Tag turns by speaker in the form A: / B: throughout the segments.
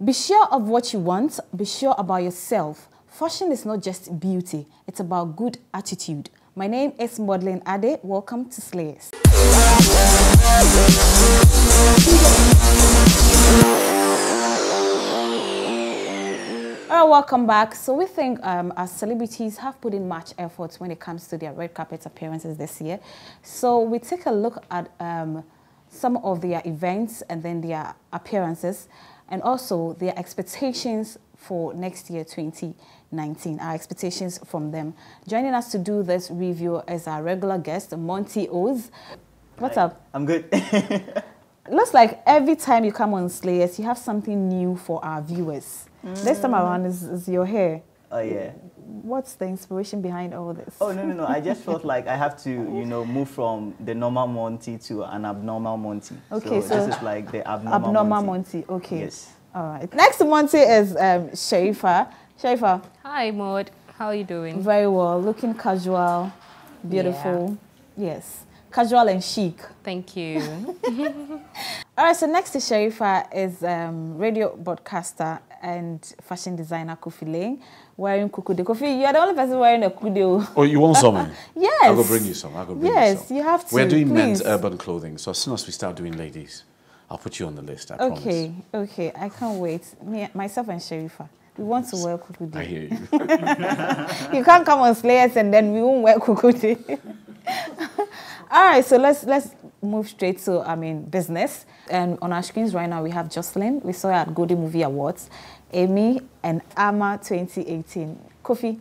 A: Be sure of what you want. Be sure about yourself. Fashion is not just beauty. It's about good attitude. My name is Modeling Ade. Welcome to Slayers. Alright, welcome back. So we think our celebrities have put in much effort when it comes to their red carpet appearances this year. So we take a look at some of their events and then their appearances, and also their expectations for next year, 2019, our expectations from them. Joining us to do this review is our regular guest, Monty Oz. What's up?
B: I'm good.
A: Looks like every time you come on Slayers, you have something new for our viewers. This time around is your hair.
B: Oh, yeah.
A: What's the inspiration behind all this?
B: Oh, no. I just felt like I have to, move from the normal Monty to an abnormal Monty.
A: Okay, so
B: this is like the abnormal
A: Monty. Okay.
B: Yes.
A: All right. Next to Monty is Sharifa. Sharifa.
C: Hi, Maud. How are you doing?
A: Very well. Looking casual, beautiful. Yeah. Yes. Casual and chic.
C: Thank you.
A: All right, so next to Sharifa is radio broadcaster and fashion designer Kofi Lane, wearing kukude. Kofi, you are the only person wearing a kukude.
D: Oh, you want some?
A: Yes.
D: I'll go bring you some.
A: Yes, you have to.
D: We're doing
A: please.
D: men's urban clothing, so as soon as we start doing ladies, I'll put you on the list, I promise.
A: Okay, I can't wait. Myself and Sharifa, we want to wear kukude.
D: I hear you.
A: You can't come on Slayers and then we won't wear kukude. All right, so let's move straight to business. And on our screens right now we have Jocelyn. We saw her at Golden Movie Awards, Amy and Ama 2018. Kofi.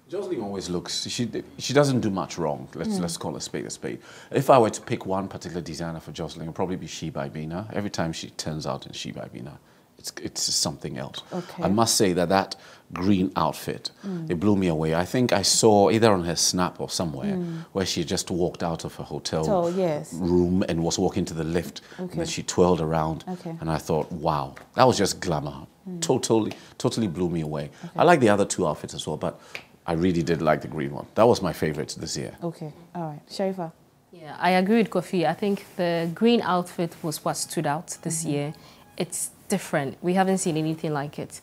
D: Jocelyn always looks. She doesn't do much wrong. Let's call a spade a spade. If I were to pick one particular designer for Jocelyn, it would probably be She by Bina. Every time she turns out in She by Bina, it's something else.
A: Okay.
D: I must say that green outfit, it blew me away. I think I saw either on her snap or somewhere where she just walked out of her hotel room and was walking to the lift, and then she twirled around, and I thought, wow, that was just glamour. Totally blew me away. I like the other two outfits as well, but I really did like the green one. That was my favorite this year.
A: Okay, all right. Sharifa?
C: Yeah, I agree with Kofi. I think the green outfit was what stood out this year. It's different. We haven't seen anything like it.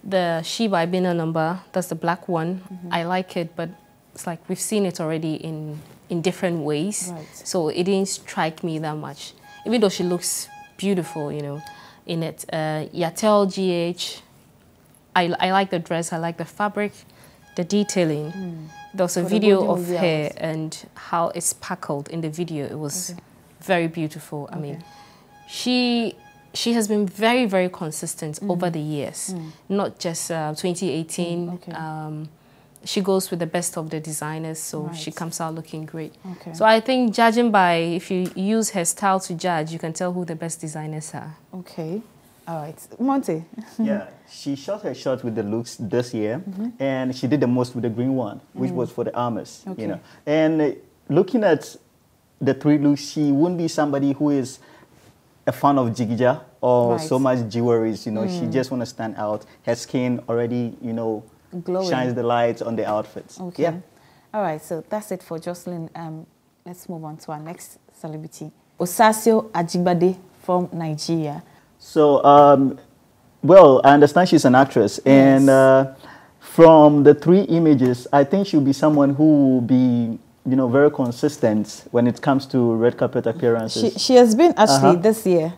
C: The She by Bina number, that's the black one. I like it, but it's like we've seen it already in different ways.
A: Right.
C: So it didn't strike me that much. Even though she looks beautiful, in it. Yatel GH, I like the dress, I like the fabric, the detailing. There was a video of her and how it's sparkled in the video. It was very beautiful. I mean, she has been very, very consistent over the years, not just 2018. She goes with the best of the designers, so she comes out looking great. Okay. So I think judging by, if you use her style to judge, you can tell who the best designers are.
A: Okay. All right. Monty.
B: Yeah, she shot her shot with the looks this year, and she did the most with the green one, which was for the armors, And looking at the three looks, she wouldn't be somebody who is a fan of jigija or so much jewelry, she just want to stand out. Her skin already, glowing. Shines the light on the outfits.
A: Okay.
B: Yeah.
A: All right, so that's it for Jocelyn. Let's move on to our next celebrity. Osasio Ajibade from Nigeria. So,
B: well, I understand she's an actress, and from the three images, I think she'll be someone who will be, very consistent when it comes to red carpet appearances.
A: She has been actually this year.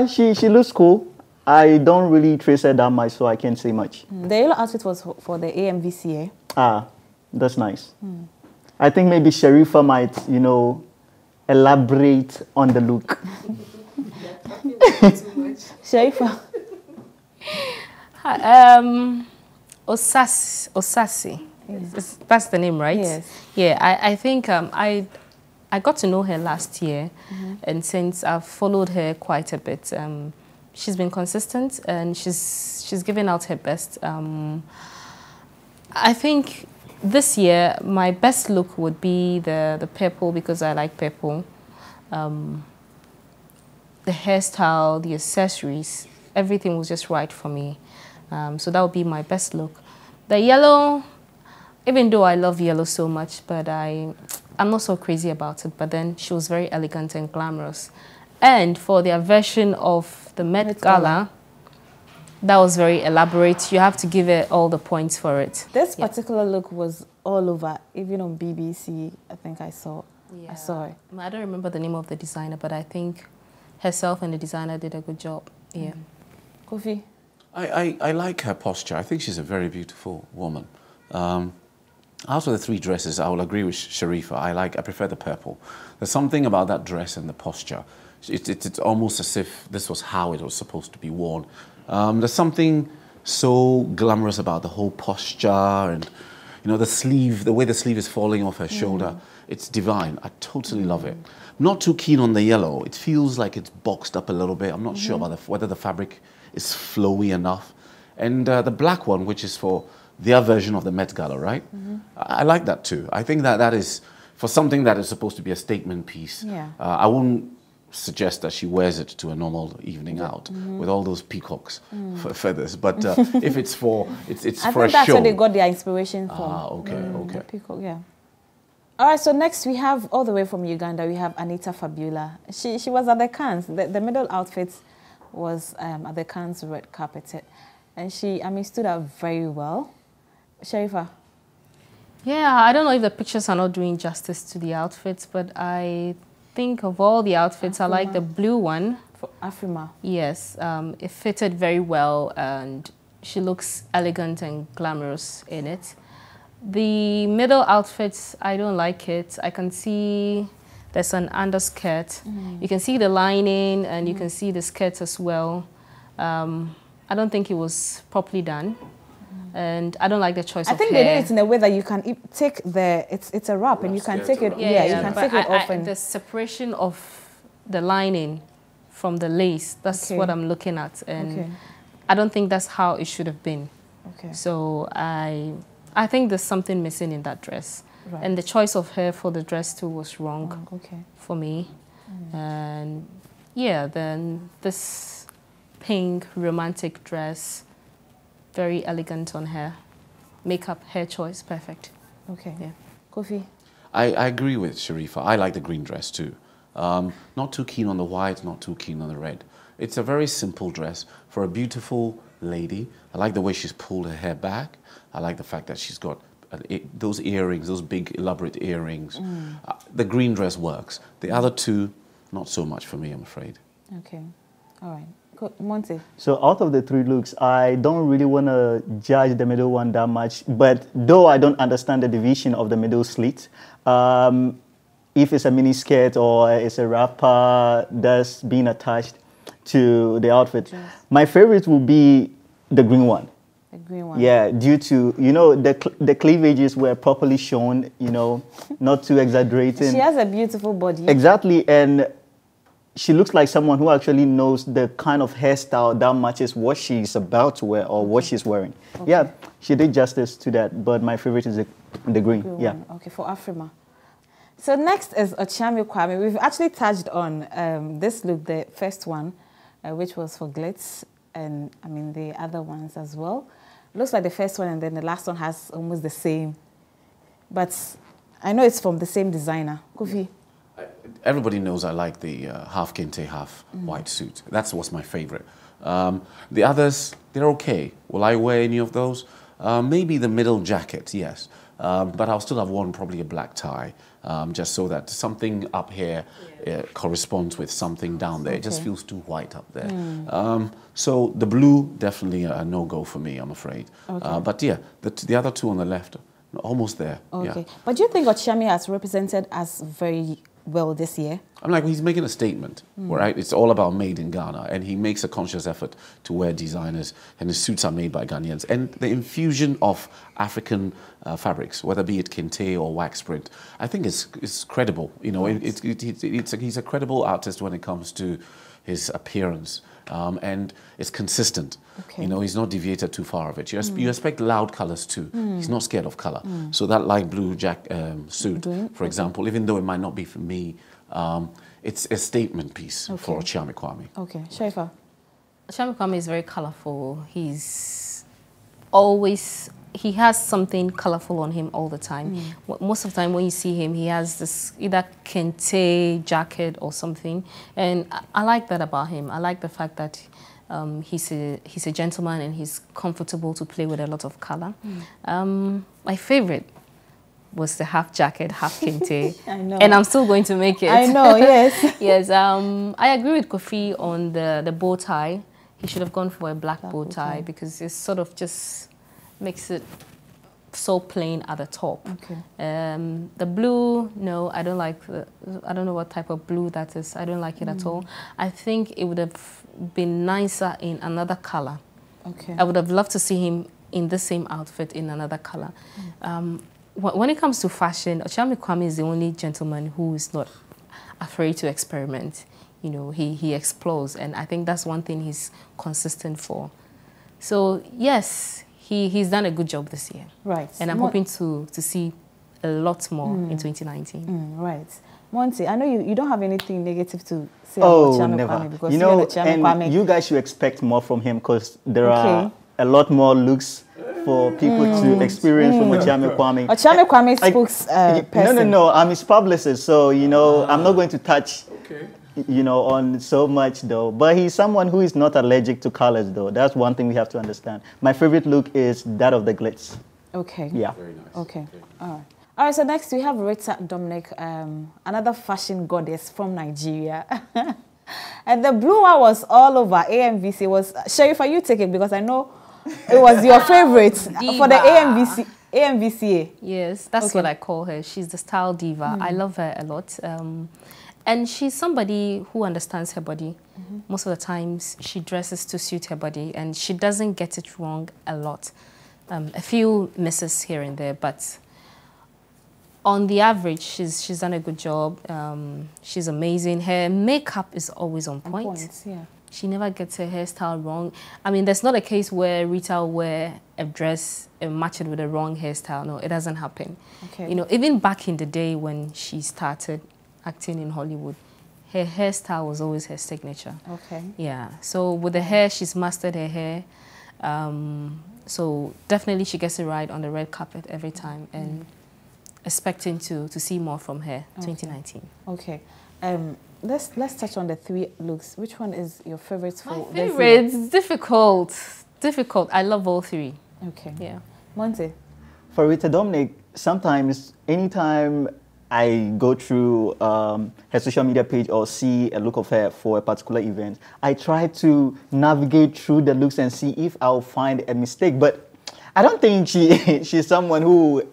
B: She looks cool. I don't really trace her that much, so I can't say much.
A: The yellow outfit was for the AMVCA.
B: That's nice. I think maybe Sharifa might, elaborate on the look.
A: Sharifa.
C: Osasi. Yes. That's the name, right?
A: Yes.
C: Yeah, I think I got to know her last year, and since I've followed her quite a bit, she's been consistent and she's given out her best. I think this year my best look would be the purple, because I like purple. The hairstyle, the accessories, everything was just right for me. So that would be my best look. The yellow, even though I love yellow so much, but I'm not so crazy about it. But then she was very elegant and glamorous. And for their version of the Met Gala, that was very elaborate. You have to give it all the points for it.
A: This particular look was all over, even on BBC. I think I saw it.
C: I don't remember the name of the designer, but I think herself and the designer did a good job. Yeah.
A: Kofi?
D: I like her posture. I think she's a very beautiful woman. Out of the three dresses, I will agree with Sharifa. I prefer the purple. There's something about that dress and the posture. It's almost as if this was how it was supposed to be worn. There's something so glamorous about the whole posture and, you know, the sleeve, the way the sleeve is falling off her shoulder. It's divine. I totally love it. Not too keen on the yellow. It feels like it's boxed up a little bit. I'm not sure about whether the fabric is flowy enough. And the black one, which is for their version of the Met Gala, right? I like that too. I think that is, for something that is supposed to be a statement piece, I wouldn't suggest that she wears it to a normal evening out with all those peacocks feathers. But if it's for, it's for a show.
A: I think that's where they got their inspiration from.
D: Ah, okay, okay.
A: The peacock, yeah. All right, so next we have, all the way from Uganda, we have Anita Fabula. She was at the Cannes. The middle outfit was at the Cannes red carpet. And she, stood out very well. Sharifa?
C: Yeah, I don't know if the pictures are not doing justice to the outfits, but I think of all the outfits, I like the blue one.
A: For Afrima?
C: Yes, it fitted very well and she looks elegant and glamorous in it. The middle outfits, I don't like it. I can see there's an underskirt. You can see the lining and you can see the skirt as well. I don't think it was properly done. And I don't like the choice of hair.
A: I think they did it in a way that you can take it's a wrap and you can take it, you can take it off. And
C: the separation of the lining from the lace, that's what I'm looking at. And I don't think that's how it should have been. So I think there's something missing in that dress. And the choice of hair for the dress too was wrong for me. And yeah, then this pink romantic dress, very elegant on her. Makeup, hair choice, perfect.
A: Yeah. Kofi?
D: I agree with Sharifa. I like the green dress too. Not too keen on the white, not too keen on the red. It's a very simple dress for a beautiful lady. I like the way she's pulled her hair back. I like the fact that she's got those earrings, those big elaborate earrings. The green dress works. The other two, not so much for me, I'm afraid.
A: Okay. All right. Monty.
B: So out of the three looks, I don't really want to judge the middle one that much, but though I don't understand the division of the middle slit, if it's a mini skirt or it's a wrapper that's being attached to the outfit, my favorite will be the green one.
A: The green one.
B: Yeah, due to, you know, the cleavages were properly shown, you know, not too exaggerating.
A: She has a beautiful body.
B: Exactly, and she looks like someone who actually knows the kind of hairstyle that matches what she's about to wear or what she's wearing. Yeah, she did justice to that, but my favorite is the green. Yeah.
A: Okay, for Afrima. So next is Ochami Kwame. We've actually touched on this look, the first one, which was for glitz, and the other ones as well. Looks like the first one and then the last one has almost the same. But I know it's from the same designer. Kofi?
D: Everybody knows I like the half kente, half white suit. That's what's my favorite. The others, they're okay. Will I wear any of those? Maybe the middle jacket, yes. But I'll still have worn probably a black tie, just so that something up here corresponds with something down there. It just feels too white up there. So the blue, definitely a no-go for me, I'm afraid. But yeah, the other two on the left, almost there.
A: Okay. Yeah. But do you think Ochami has represented us very well this year?
D: I'm like, he's making a statement, right? It's all about made in Ghana, and he makes a conscious effort to wear designers, and his suits are made by Ghanaians. And the infusion of African fabrics, whether be it kente or wax print, I think is credible. You know, he's a credible artist when it comes to his appearance, and it's consistent. You know, he's not deviated too far of it. You expect loud colors too. He's not scared of color. So that light blue suit, for example, even though it might not be for me, it's a statement piece for Ochami Kwame.
A: Okay, Sharifa?
C: Ochami Kwame is very colorful. He's always he has something colorful on him all the time. Most of the time when you see him, he has this either kente jacket or something. And I like that about him. I like the fact that he's a gentleman and he's comfortable to play with a lot of color. My favorite was the half jacket, half kente.
A: I know.
C: And I'm still going to make it.
A: I know, yes.
C: Yes, I agree with Kofi on the bow tie. He should have gone for a black bow tie because it sort of just makes it so plain at the top.
A: Okay.
C: The blue, no, I don't like. I don't know what type of blue that is. I don't like it at all. I think it would have been nicer in another color.
A: Okay.
C: I would have loved to see him in the same outfit in another color. When it comes to fashion, Ochame Kwame is the only gentleman who is not afraid to experiment. You know, he explores, and I think that's one thing he's consistent for. So yes, he's done a good job this year.
A: Right.
C: And I'm hoping to see a lot more in 2019.
A: Right. Monty, I know you don't have anything negative to say about Ochame Kwame because
B: you know,
A: Kwame.
B: you guys should expect more from him because there are a lot more looks for people to experience from Ochame Kwame.
A: Ochame Kwame spokesperson.
B: No, I'm his publicist, so, you know, I'm not going to touch, you know, on so much, though. But he's someone who is not allergic to colors, though. That's one thing we have to understand. My favorite look is that of the glitz.
A: Okay.
B: Yeah.
D: Very nice.
A: Okay. All right. All right, so next we have Rita Dominic, another fashion goddess from Nigeria. And the blue one was all over AMVC. Sharifa, you take it because I know it was your favorite for the AMVCA.
C: Yes, that's what I call her. She's the style diva. I love her a lot. And she's somebody who understands her body. Most of the times she dresses to suit her body and she doesn't get it wrong a lot. A few misses here and there, but on the average, she's done a good job. She's amazing. Her makeup is always on point.
A: Yeah.
C: She never gets her hairstyle wrong. I mean, there's not a case where Rita will wear a dress and match it with a wrong hairstyle. No, it doesn't happen. Okay. You know, even back in the day when she started acting in Hollywood, her hairstyle was always her signature. Okay. Yeah. So with the hair, she's mastered her hair. So definitely she gets it right on the red carpet every time. And expecting to see more from her 2019. Okay.
A: Let's touch on the 3 looks. Which one is your favorite for
C: My favorite? It's difficult. Difficult. I love all 3.
A: Okay.
C: Yeah.
A: Monte?
B: For Rita Dominic, sometimes, anytime I go through her social media page or see a look of her for a particular event, I try to navigate through the looks and see if I'll find a mistake. But I don't think she's someone who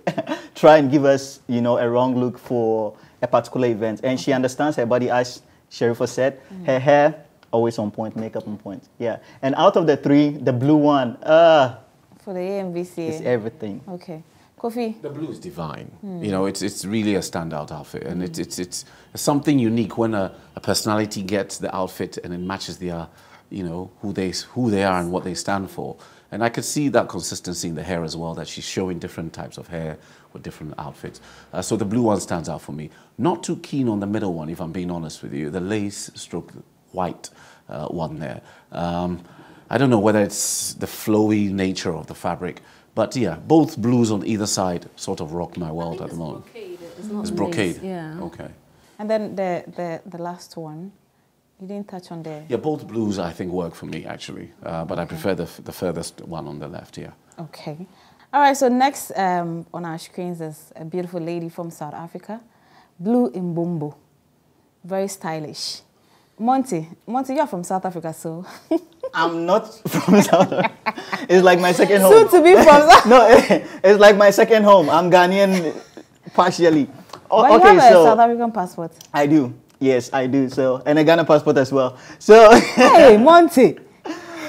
B: try and give us, you know, a wrong look for a particular event. And she understands her body, as Sharifa said. Her hair, always on point, makeup on point. Yeah. And out of the 3, the blue one,
A: for the AMVCA.
B: It's everything.
A: Okay. Kofi?
D: The blue is divine. You know, it's really a standout outfit. And it's something unique when a personality gets the outfit and it matches their, you know, who they are and what they stand for. And I could see that consistency in the hair as well, that she's showing different types of hair with different outfits. So the blue one stands out for me. Not too keen on the middle one, if I'm being honest with you. The lace stroke white one there. I don't know whether it's the flowy nature of the fabric, but yeah, both blues on either side sort of rock my world at the moment.
C: Brocade. It's not
D: it's brocade.
C: Lace. Yeah.
D: Okay.
A: And then the last one. You didn't touch on there.
D: Yeah, both blues I think work for me actually, but I prefer the furthest one on the left. Yeah.
A: Okay. All right. So next on our screens is a beautiful lady from South Africa, Blue Mbombo, very stylish. Monty, you are from South Africa, so.
B: I'm not from South Africa. It's like my second home.
A: Soon to be from South.
B: No, it's like my second home. I'm Ghanaian partially.
A: But you have a South African passport.
B: I do. Yes, I do. So, and a Ghana passport as well. So,
A: hey, Monty.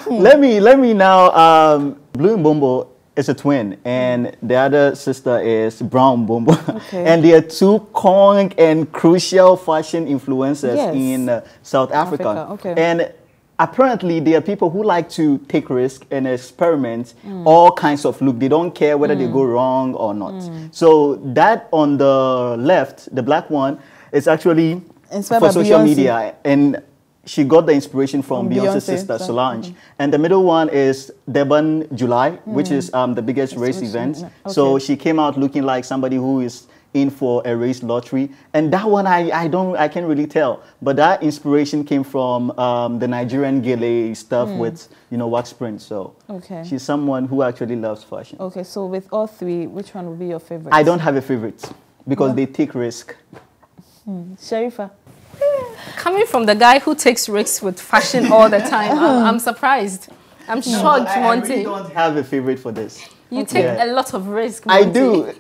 B: let me now. Blue Mbombo is a twin, and the other sister is Brown Mbombo. Okay. And they are 2 strong and crucial fashion influencers in South Africa. Okay. And apparently, there are people who like to take risks and experiment all kinds of look. They don't care whether they go wrong or not. So that on the left, the black one, is actually for social media. And she got the inspiration from Beyonce's sister, Solange. And the middle one is Durban July, which is the biggest race event. Okay. So she came out looking like somebody who is in for a race lottery. And that one, I can't really tell. But that inspiration came from the Nigerian gele stuff with, wax print. So she's someone who actually loves fashion.
A: Okay, so with all three, which one would be your favorite?
B: I don't have a favorite because they take risk.
A: Sharifa?
C: Coming from the guy who takes risks with fashion all the time, I'm surprised. I'm shocked, Monty.
B: I really don't have a favorite for this.
C: You take a lot of risk,
B: Monty. I do.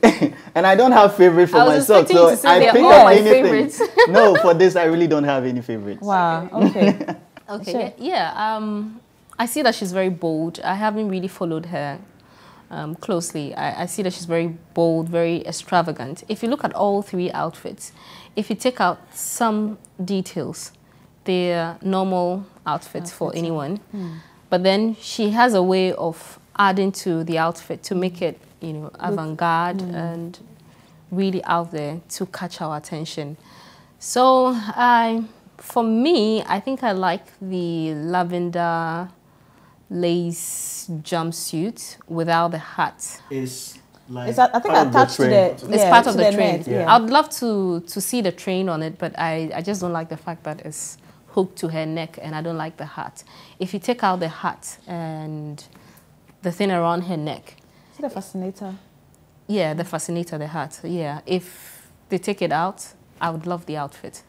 B: And I don't have favorite for myself. So I pick up anything. No, for this, I really don't have any favorites.
A: Wow, okay.
C: Okay, yeah. I see that she's very bold. I haven't really followed her closely. I see that she's very bold, very extravagant. If you look at all three outfits, if you take out some details, they're normal outfits for anyone. But then she has a way of adding to the outfit to make it, avant-garde and really out there to catch our attention. So for me, I think I like the lavender lace jumpsuit without the hat.
B: Like
A: I think attached to the
C: it's part of the train.
A: Yeah.
C: I'd love to see the train on it, but I just don't like the fact that it's hooked to her neck, and I don't like the hat. If you take out the hat and the thing around her neck.
A: Is it a fascinator?
C: Yeah, the fascinator, the hat. Yeah, if they take it out, I would love the outfit.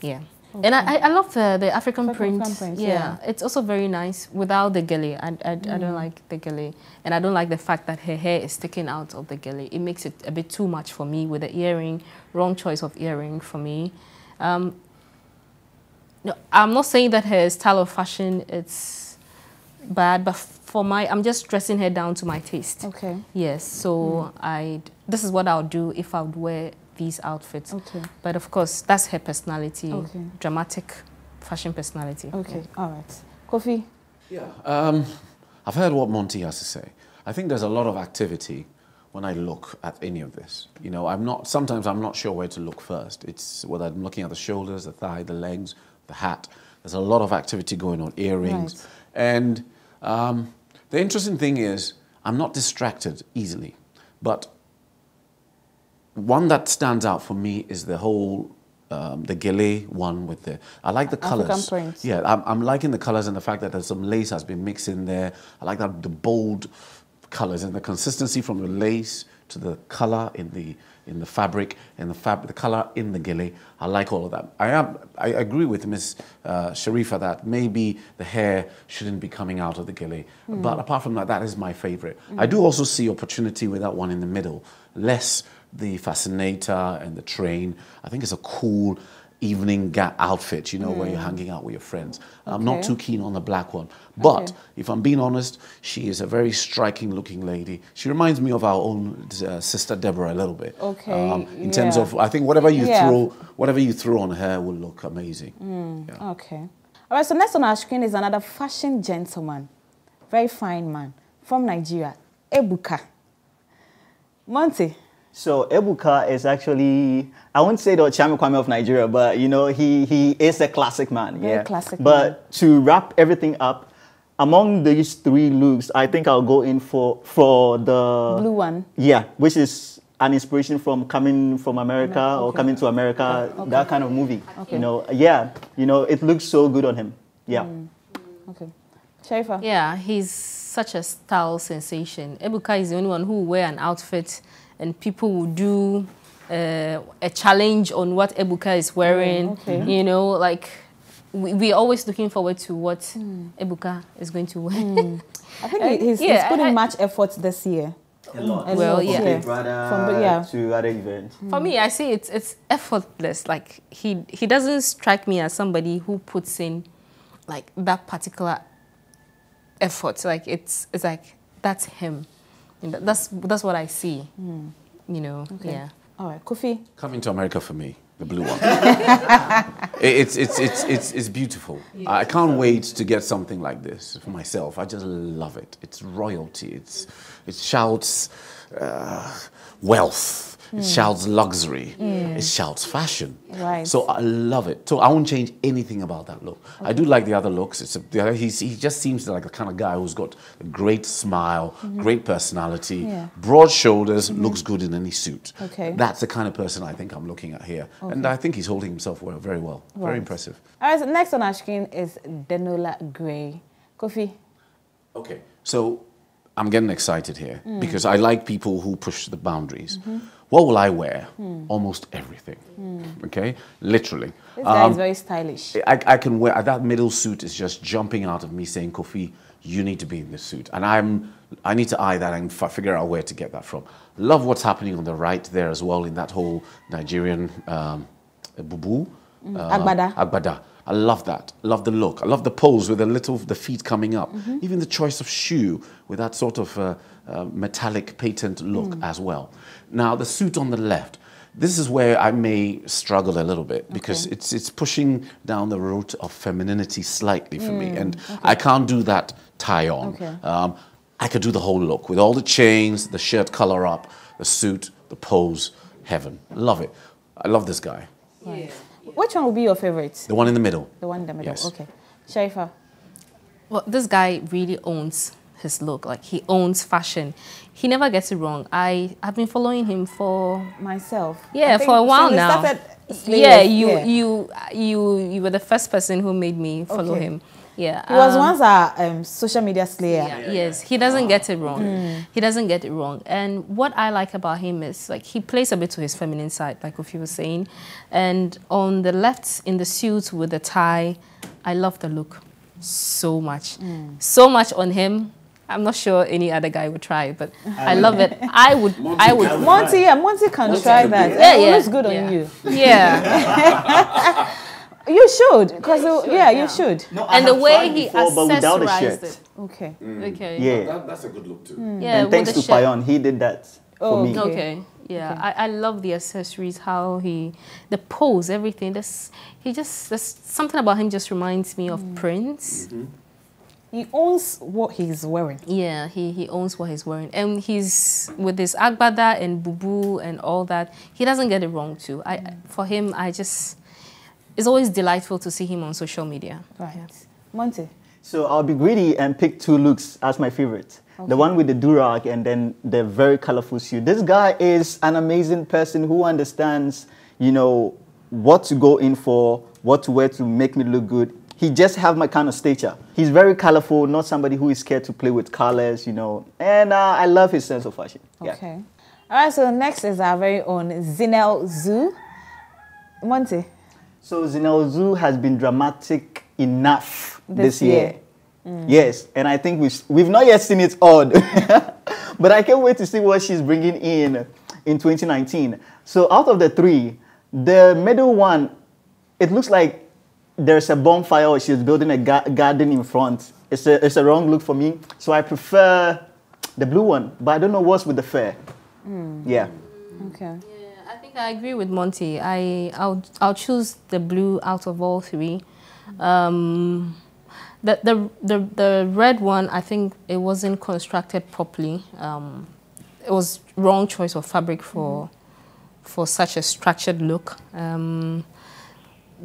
C: Yeah. Okay. And I love the African print. Yeah, it's also very nice without the gele. I don't like the gele. And I don't like the fact that her hair is sticking out of the gele. It makes it a bit too much for me with the earring. Wrong choice of earring for me. No, I'm not saying that her style of fashion is bad, but I'm just dressing her down to my taste.
A: Okay.
C: Yes, so this is what I would do if I would wear these outfits. Okay. But of course, that's her personality, dramatic fashion personality.
A: Okay, all right. Kofi?
D: Yeah, I've heard what Monty has to say. I think there's a lot of activity when I look at any of this. Sometimes I'm not sure where to look first. It's whether I'm looking at the shoulders, the thigh, the legs, the hat. There's a lot of activity going on, earrings. Right. And the interesting thing is I'm not distracted easily, but one that stands out for me is the whole, the gele one with I like the colors.
A: Print.
D: Yeah, I'm liking the colors and the fact that there's some lace has been mixed in there. I like that the bold colors and the consistency from the lace to the color in the fabric and the color in the gele. I like all of that. I agree with Miss Sharifa that maybe the hair shouldn't be coming out of the gele. But apart from that, that is my favorite. I do also see opportunity with that one in the middle. Less the fascinator and the train. I think it's a cool evening outfit, where you're hanging out with your friends. I'm not too keen on the black one. But if I'm being honest, she is a very striking looking lady. She reminds me of our own sister Deborah a little bit.
A: Okay.
D: In terms of, I think whatever you throw on her will look amazing.
A: Yeah. Okay. All right, so next on our screen is another fashion gentleman. Very fine man from Nigeria, Ebuka. Monty.
B: So Ebuka is actually, I won't say the Chiame Kwame of Nigeria, but he is a classic man.
A: Very classic
B: but
A: man.
B: To wrap everything up, among these three looks, I think I'll go in for the
A: blue one.
B: Yeah, which is an inspiration from Coming from America or Coming to America, that kind of movie. Okay. It looks so good on him. Yeah.
A: Okay. Sharifa?
C: Yeah, he's such a style sensation. Ebuka is the only one who will wear an outfit and people will do a challenge on what Ebuka is wearing. Like we're always looking forward to what Ebuka is going to wear.
A: I think he's put in much effort this year.
B: A lot.
A: Well,
B: yeah. From Big Brother to other events.
C: For me, I see it's effortless. Like he doesn't strike me as somebody who puts in like that particular effort. Like it's like that's him. That's what I see. Yeah.
A: All right, Kofi.
D: Coming to America for me, the blue one. It's beautiful. Yes. I can't wait to get something like this for myself. I just love it. It's royalty. It shouts wealth. It shouts luxury. It shouts fashion.
A: Right.
D: So I love it. So I won't change anything about that look. Okay. I do like the other looks. He just seems like the kind of guy who's got a great smile, great personality, broad shoulders, looks good in any suit.
A: Okay.
D: That's the kind of person I think I'm looking at here. Okay. And I think he's holding himself very well. Right. Very impressive.
A: All right, so next on our screen is Denola Gray. Kofi.
D: Okay, so I'm getting excited here because I like people who push the boundaries. What will I wear? Almost everything. Okay, literally.
A: This guy is very stylish.
D: I can wear that middle suit is just jumping out of me, saying, "Kofi, you need to be in this suit," and I need to eye that and figure out where to get that from. Love what's happening on the right there as well in that whole Nigerian bubu,
A: Agbada.
D: Agbada. I love that. I love the look. I love the pose with the feet coming up. Even the choice of shoe with that sort of metallic patent look as well. Now, the suit on the left, this is where I may struggle a little bit because it's pushing down the route of femininity slightly for me. And I can't do that tie on. I could do the whole look with all the chains, the shirt color up, the suit, the pose, heaven. Love it. I love this guy.
A: Right. Which one will be your favorite?
D: The one in the middle.
A: The one in the middle,
D: yes.
A: Okay. Sharifa?
C: Well, this guy really owns his look. Like, he owns fashion. He never gets it wrong. I've been following him for...
A: Myself.
C: Yeah, for a while now. Yeah, you were the first person who made me follow him. Yeah,
A: he was once a social media slayer.
C: Yes, he doesn't get it wrong. He doesn't get it wrong. And what I like about him is, like, he plays a bit to his feminine side, like Kofi was saying. And on the left, in the suit with the tie, I love the look so much. So much on him. I'm not sure any other guy would try it, but I love it. I would.
A: Monty can try that. It looks good on you.
C: Yeah.
A: You should, because you should.
B: No,
C: and the way he
B: accessorized
C: it.
A: Okay.
C: Okay.
B: Yeah.
D: That's a good look too.
C: Yeah.
B: And thanks to Payon, he did that for me.
C: Okay. Yeah. Okay. I love the accessories, how the pose, everything. There's something about him just reminds me of Prince.
A: He owns what he's wearing.
C: Yeah, he owns what he's wearing. And he's, with his agbada and bubu and all that, he doesn't get it wrong too. For him, it's always delightful to see him on social media.
A: Right. Yeah. Monty?
B: So I'll be greedy and pick two looks as my favorite. Okay. The one with the durag and then the very colorful suit. This guy is an amazing person who understands, what to go in for, what to wear to make me look good. He just have my kind of stature. He's very colorful, not somebody who is scared to play with colors, And I love his sense of fashion.
A: Okay. All right, so next is our very own Zinel Zoo. Monty? So
B: Zinel Zoo has been dramatic enough this year. Yes, and I think we've not yet seen it all. But I can't wait to see what she's bringing in 2019. So out of the three, the middle one, it looks like there's a bonfire or she's building a garden in front. It's a wrong look for me. So I prefer the blue one, but I don't know what's with the fair. Yeah.
A: Okay.
C: I think I agree with Monty. I'll choose the blue out of all three. The red one, I think it wasn't constructed properly. It was wrong choice of fabric for such a structured look.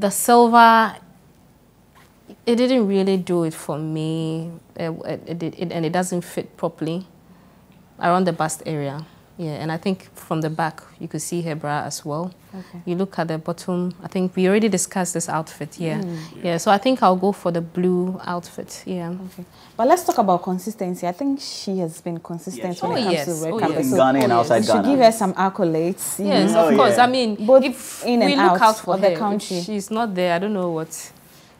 C: The silver, it didn't really do it for me. It doesn't fit properly around the bust area. Yeah, and I think from the back, you could see her bra as well. Okay. You look at the bottom, I think we already discussed this outfit, yeah, so I think I'll go for the blue outfit, yeah. Okay.
A: But let's talk about consistency. I think she has been consistent when it comes to red carpet.
B: In Ghana and outside Ghana.
A: You should give her some accolades.
C: Yes, of course. Yeah. I mean,
A: both
C: if
A: in and
C: we look out for
A: the
C: her,
A: country.
C: If she's not there, I don't know what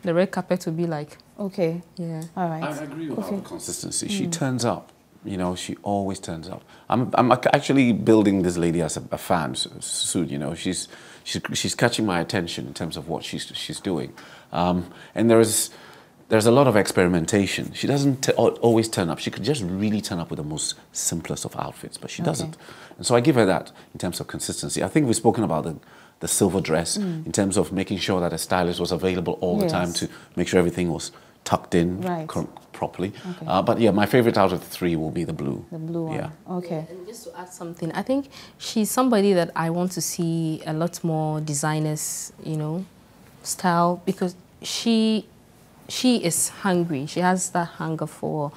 C: the red carpet will be like.
A: Okay.
C: Yeah.
A: All right.
D: I agree with her consistency. She turns up. She always turns up. I'm actually building this lady as a fan soon. She's catching my attention in terms of what she's doing, and there's a lot of experimentation. She doesn't always turn up. She could just really turn up with the most simplest of outfits, but she doesn't. And so I give her that in terms of consistency. I think we've spoken about the silver dress in terms of making sure that a stylist was available all the time to make sure everything was tucked in properly. Okay. But yeah, my favorite out of the three will be the blue.
A: The blue one.
D: Yeah.
A: Okay.
C: And just to add something, I think she's somebody that I want to see a lot more designers, you know, style, because she is hungry. She has that hunger for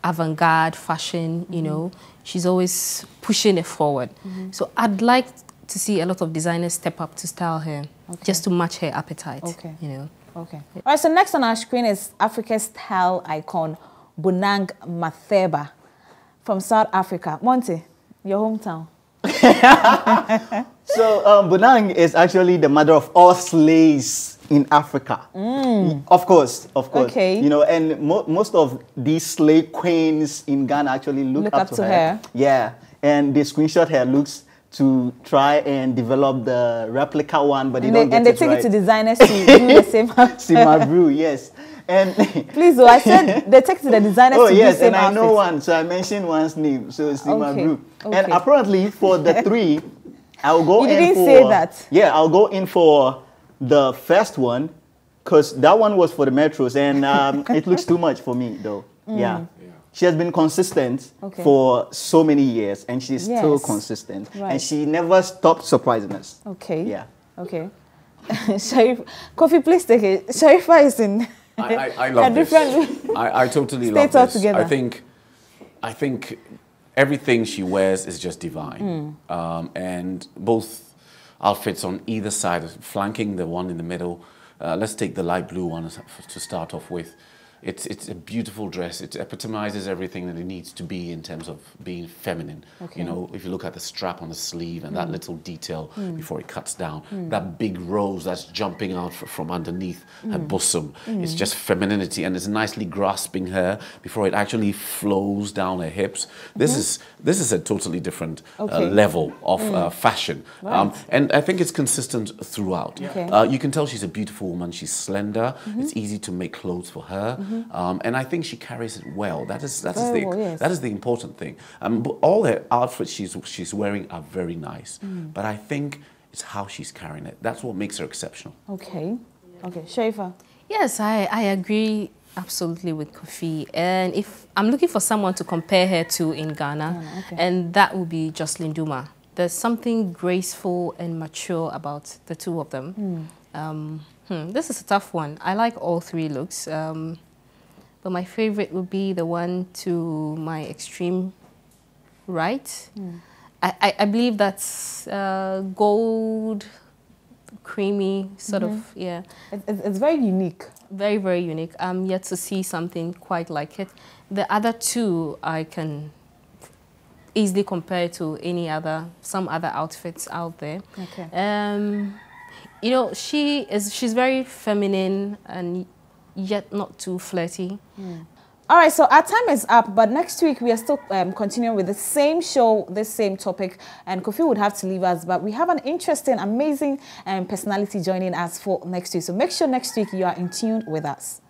C: avant-garde fashion, you know. She's always pushing it forward. So I'd like to see a lot of designers step up to style her, just to match her appetite, you know.
A: Okay. All right, so next on our screen is Africa's style icon, Bonang Matheba from South Africa. Monty, your hometown.
B: So Bonang is actually the mother of all slaves in Africa. Of course.
A: Okay.
B: You know, and most of these slave queens in Ghana actually look up to her. Yeah, and they screenshot her looks to try and develop the replica one, but they don't get it right. And
A: they take it to designers to do the same.
B: Simabru, yes. And
A: please, I said they take it to the designers to do the same.
B: And I know one, so I mentioned one's name, so it's Simabru.
A: Okay.
B: And apparently for the three, I'll go in for...
A: You didn't say that.
B: Yeah, I'll go in for the first one, because that one was for the metros, and it looks too much for me, though. Yeah. She has been consistent for so many years, and she's still consistent. Right. And she never stopped surprising us.
A: Okay.
B: Yeah.
A: Okay. Sharif, Kofi, please take it. Sharifa is in
D: I love this. I totally love this.
A: Together.
D: I think everything she wears is just divine. And both outfits on either side, flanking the one in the middle. Let's take the light blue one to start off with. It's a beautiful dress. It epitomizes everything that it needs to be in terms of being feminine. You know, if you look at the strap on the sleeve and that little detail before it cuts down, that big rose that's jumping out from underneath her bosom, it's just femininity, and it's nicely grasping her before it actually flows down her hips. This is a totally different level of fashion, and I think it's consistent throughout. You can tell she's a beautiful woman. She's slender. It's easy to make clothes for her. And I think she carries it well. That is the important thing. But all the outfits she's wearing are very nice. But I think it's how she's carrying it. That's what makes her exceptional.
A: Okay. Okay. Sharifa?
C: Yes, I agree absolutely with Kofi. And if I'm looking for someone to compare her to in Ghana, and that would be Jocelyn Duma. There's something graceful and mature about the two of them. This is a tough one. I like all three looks. But my favorite would be the one to my extreme right. I believe that's gold, creamy, sort of, yeah.
A: It's very unique.
C: Very, very unique. I'm yet to see something quite like it. The other two I can easily compare to some other outfits out there. You know, she's very feminine and yet not too flirty.
A: All right, so our time is up, but next week we are still continuing with the same show, the same topic, and Kofi would have to leave us, but we have an interesting, amazing personality joining us for next week. So make sure next week you are in tune with us.